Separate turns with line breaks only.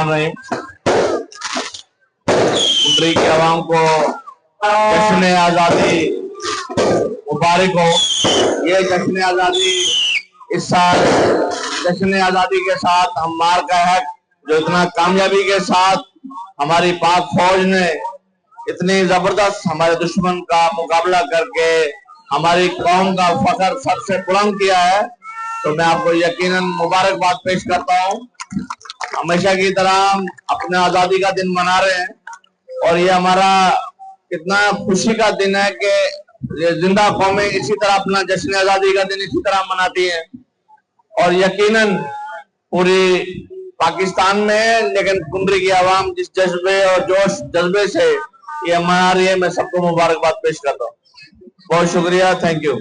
रहीम। कुंरी की आवाम को जश्न आज़ादी मुबारक हो। ये जश्न आज़ादी इस साल जश्न आज़ादी के साथ हम मार्का-ए-हक जो इतना कामयाबी के साथ हमारी पाक फौज ने इतनी जबरदस्त हमारे दुश्मन का मुकाबला करके हमारी कौम का फख्र सबसे बुलंद किया है, तो मैं आपको यकीनन मुबारकबाद पेश करता हूँ। हमेशा की तरह हम अपने आज़ादी का दिन मना रहे हैं और ये हमारा कितना खुशी का दिन है कि ये जिंदा कौमें इसी तरह अपना जश्न आज़ादी का दिन इसी तरह मनाती हैं और यकीनन पूरी पाकिस्तान में, लेकिन कुंरी की आवाम जिस जज्बे और जोश जज्बे से ये मना रही है, मैं सबको मुबारकबाद पेश करता हूँ। बहुत शुक्रिया, थैंक यू।